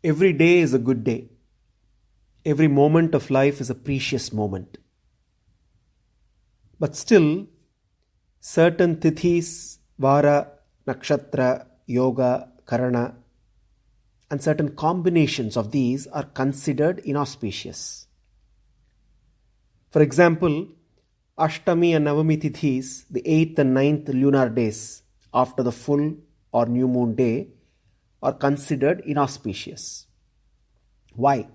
Every day is a good day. Every moment of life is a precious moment. But still, certain tithis, vara, nakshatra, yoga, karana, and certain combinations of these are considered inauspicious. For example, Ashtami and Navami tithis, the 8th and 9th lunar days after the full or new moon day, are considered inauspicious. Why?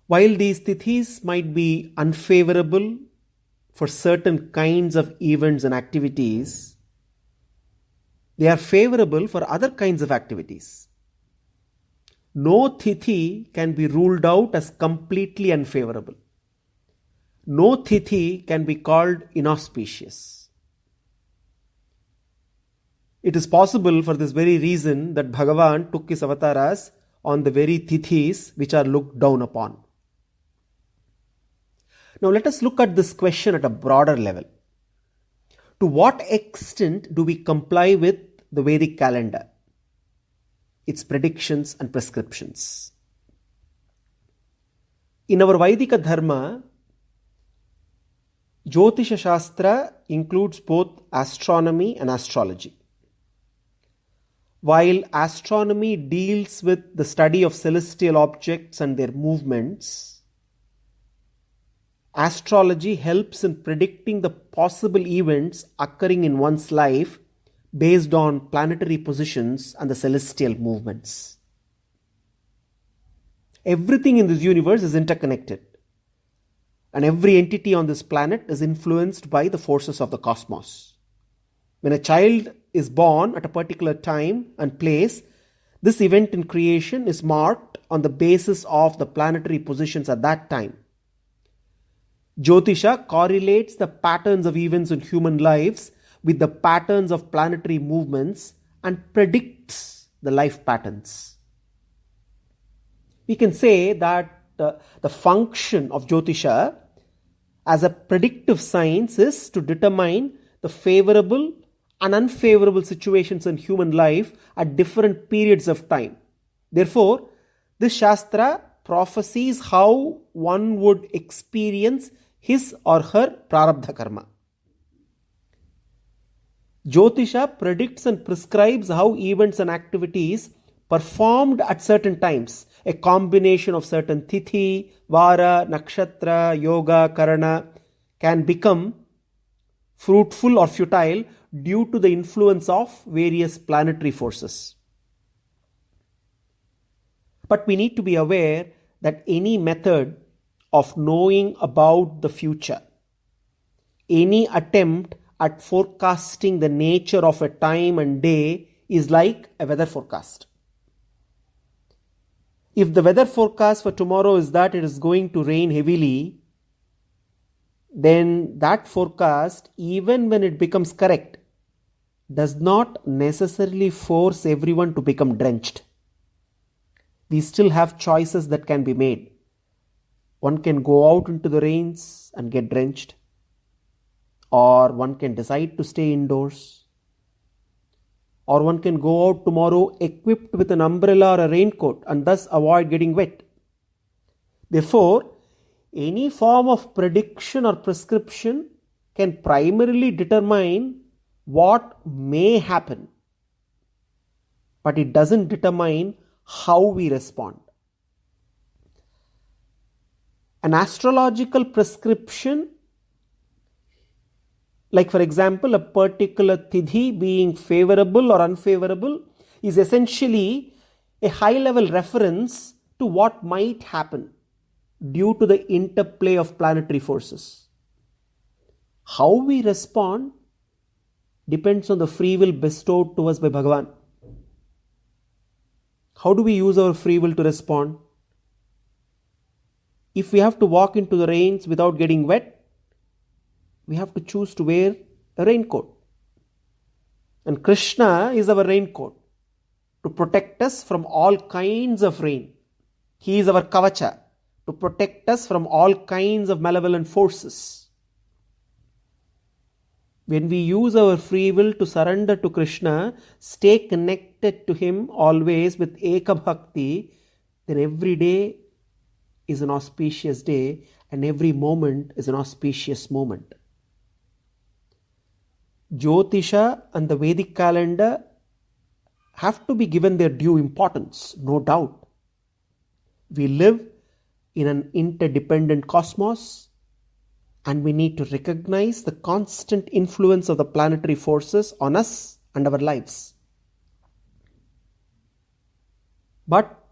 While these tithis might be unfavorable for certain kinds of events and activities, they are favorable for other kinds of activities. No tithi can be ruled out as completely unfavorable. No tithi can be called inauspicious. It is possible for this very reason that Bhagavan took his avatars on the very tithis which are looked down upon. Now let us look at this question at a broader level. To what extent do we comply with the Vedic calendar, its predictions and prescriptions? In our Vaidika Dharma, Jyotisha Shastra includes both astronomy and astrology. While astronomy deals with the study of celestial objects and their movements, astrology helps in predicting the possible events occurring in one's life based on planetary positions and the celestial movements. Everything in this universe is interconnected, and every entity on this planet is influenced by the forces of the cosmos. When a child is born at a particular time and place, this event in creation is marked on the basis of the planetary positions at that time. Jyotisha correlates the patterns of events in human lives with the patterns of planetary movements and predicts the life patterns. We can say that the function of Jyotisha as a predictive science is to determine the favorable and unfavorable situations in human life at different periods of time. Therefore, this Shastra prophesies how one would experience his or her prarabdha karma. Jyotisha predicts and prescribes how events and activities performed at certain times, a combination of certain tithi, vara, nakshatra, yoga, karana, can become fruitful or futile due to the influence of various planetary forces. But we need to be aware that any method of knowing about the future, any attempt at forecasting the nature of a time and day is like a weather forecast. If the weather forecast for tomorrow is that it is going to rain heavily, then that forecast, even when it becomes correct, does not necessarily force everyone to become drenched. We still have choices that can be made. One can go out into the rains and get drenched, or one can decide to stay indoors, or one can go out tomorrow equipped with an umbrella or a raincoat and thus avoid getting wet. Therefore, any form of prediction or prescription can primarily determine what may happen, but it doesn't determine how we respond. An astrological prescription, like for example a particular tithi being favorable or unfavorable, is essentially a high-level reference to what might happen due to the interplay of planetary forces. How we respond depends on the free will bestowed to us by Bhagavan. How do we use our free will to respond? If we have to walk into the rains without getting wet, we have to choose to wear a raincoat. And Krishna is our raincoat to protect us from all kinds of rain. He is our kavacha to protect us from all kinds of malevolent forces. When we use our free will to surrender to Krishna, stay connected connected to Him always with Eka Bhakti, then every day is an auspicious day and every moment is an auspicious moment. Jyotisha and the Vedic calendar have to be given their due importance, no doubt. We live in an interdependent cosmos, and we need to recognize the constant influence of the planetary forces on us and our lives. But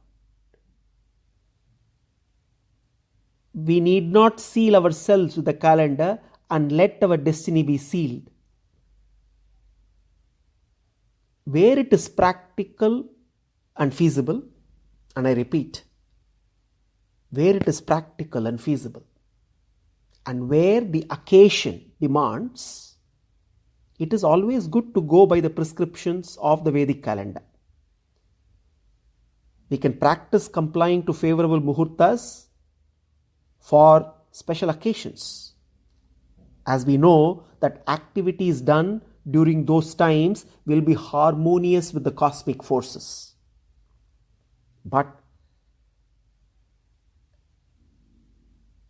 we need not seal ourselves with the calendar and let our destiny be sealed. Where it is practical and feasible, and I repeat, where it is practical and feasible, and where the occasion demands, it is always good to go by the prescriptions of the Vedic calendar. We can practice complying to favorable muhurtas for special occasions, as we know that activities done during those times will be harmonious with the cosmic forces. But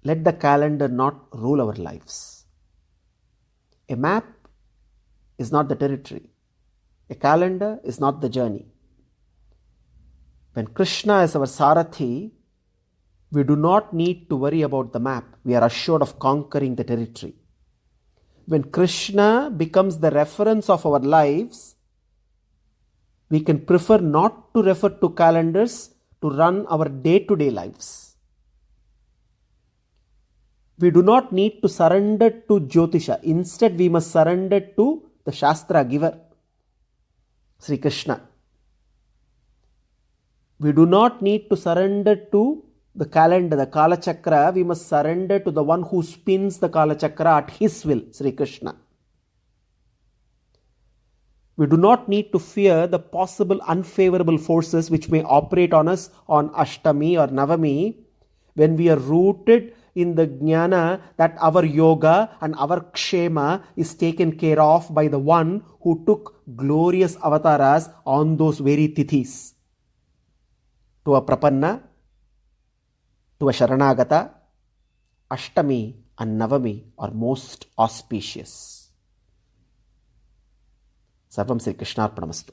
let the calendar not rule our lives. A map is not the territory. A calendar is not the journey. When Krishna is our Sarathi, we do not need to worry about the map. We are assured of conquering the territory. When Krishna becomes the reference of our lives, we can prefer not to refer to calendars to run our day-to-day lives. We do not need to surrender to Jyotisha. Instead, we must surrender to the Shastra giver, Sri Krishna. We do not need to surrender to the calendar, the Kala Chakra. We must surrender to the one who spins the Kala Chakra at his will, Sri Krishna. We do not need to fear the possible unfavorable forces which may operate on us on Ashtami or Navami, when we are rooted in the jnana that our yoga and our kshema is taken care of by the one who took glorious avatars on those very tithis. To a prapanna, to a sharanagata, Ashtami and Navami are most auspicious. Sarvam Sri Krishnarpanamastu.